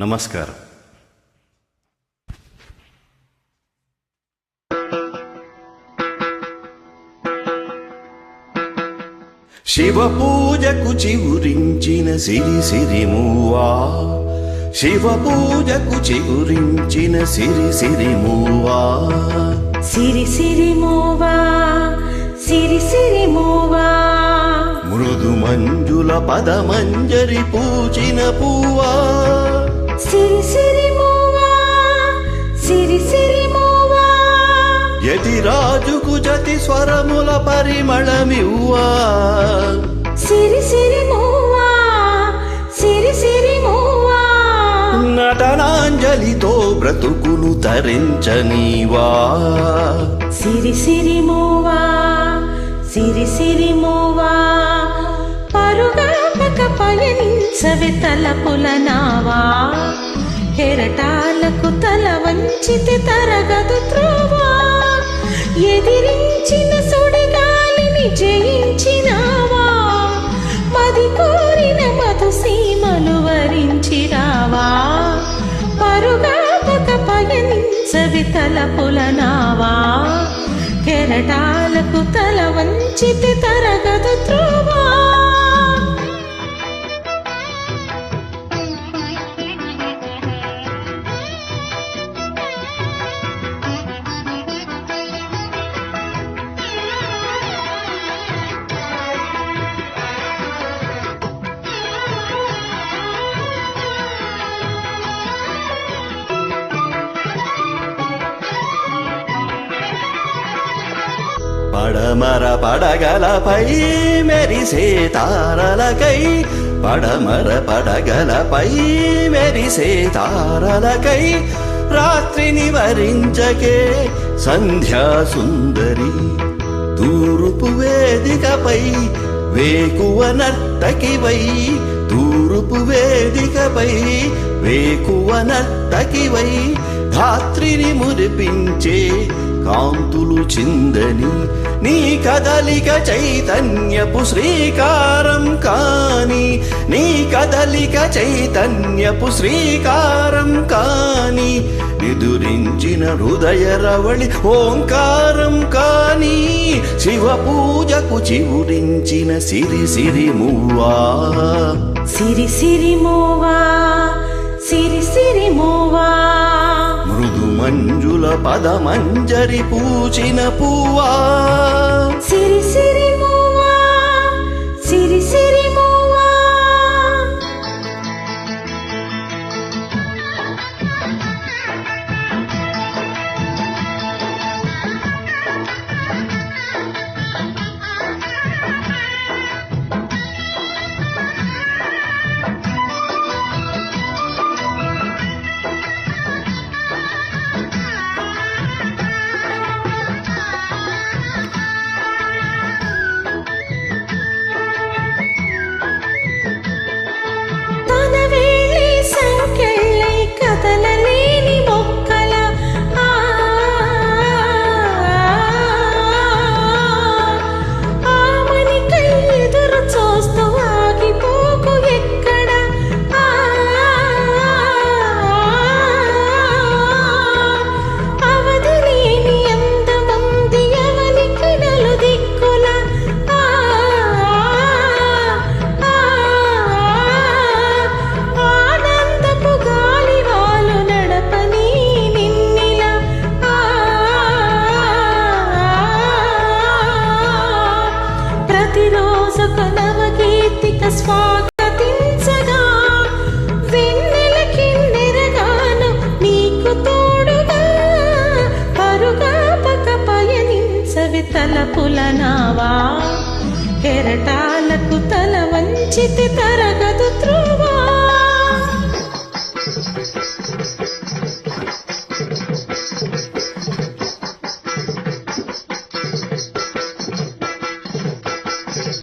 నమస్కారం. శివ పూజకు చిగురించిన సిరి సిరిమూవా, శివ పూజకు చిగురించిన సిరి సిరిమూవా, సిరి సిరిమూవా, సిరి సిరిమూవా, మృదు మంజుల పదమంజరి పూచిన పువ్వా, సిరి సిరిమూవా, సిరి సిరిమూవా, యతిరాజుకు జతి స్వరముల పరిమళమివ్వా, సిరి సిరిమూవా, సిరి సిరిమూవా, నటనాంజలితో బ్రతుకును తరించనీవా, సిరి సిరిమూవా, సిరి సిరిమూవా, పరుగాపక పయనించవే తలపుల నావా, కెరటాలకు తల వంచితే తరగదు త్రోవా, ఎదిరించిన సుడిగాలిని జయించినావా, మది కోరిన మధుసీమలు వరించిరావా, పరుగాపక పయనించవే తలపుల నావా, కెరటాలకు తల వంచితే తరగదు త్రోవా. పడమర పడగలపై మెరిసే తారలకై, పడమర పడగలపై మెరిసే తారలకై, రాత్రిని వరించకే సంధ్యా సుందరి, తూర్పు వేదికపై వేకువ నర్తకివై, తూర్పు వేదికపై వేకువ నర్తకివై, ధాత్రిని మురిపించే కాంతులు చిందని, నీ కదలిక చైతన్యపు శ్రీకారం కాని, నీ కదలిక చైతన్యపు శ్రీకారం కాని, నిదురించిన హృదయ రవళి ఓంకారం కాని, శివ పూజకు చివురించిన సిరి సిరిమూవా, సిరి సిరిమూవా, సిరి సిరిమూవా, మృదు మంజుల పదమంజరి పూచిన పువ్వా, సిరి సిరిమూవా, సిరి సిరిమూవా, కదలలేని మొక్కల ఆమనికై ఎదురు చూస్తూ ఆగిపోకు ఎక్కడ, అవధి లేని అందముంది ఎవనికి నలుదిక్కుల, ఆనందపు గాలి నడపని నిన్నిల, ప్రతిరోజొక నవగీతిక స్వాగతించగా, వెన్నెల కిన్నెరగాను నీకు తోడుగా, పరుగాపక పయనించవే తలపుల నావా, కెరటాలకు తల వంచితే తరగదు త్రోవా.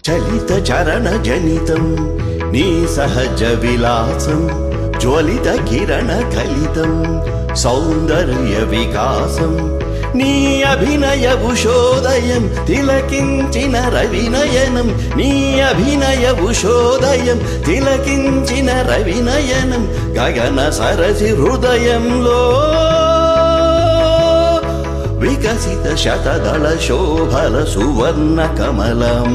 చలిత చరణ జనితం నీ సహజ విలాసం, జ్వలిత కిరణ కలితం సౌందర్య వికాసం, నీ అభినయ ఉషోదయం తిలకించిన రవినయనం నీ అభినయ ఉషోదయం తిలకించిన రవినయనం గగన సరసి హృదయంలో వికసిత శతదళ శోభల సువర్ణ కమలం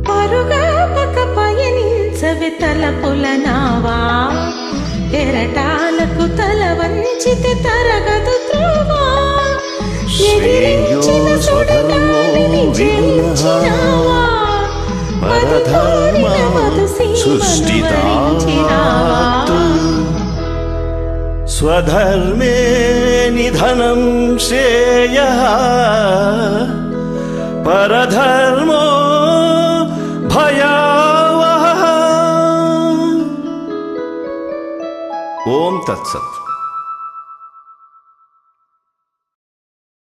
పరుగాపక పయనించవి తలపుల నావా ఎరటాలకు తల వంచితే తరగదు త్రోవా ఎదిరించిన సుడిగాలిని జయించినావా మధుతోడిన మధుసీమను వరించినావా స్వధర్మే నిధనం శ్రేయః పరధర్మో భయావహః. ఓం తత్సత్.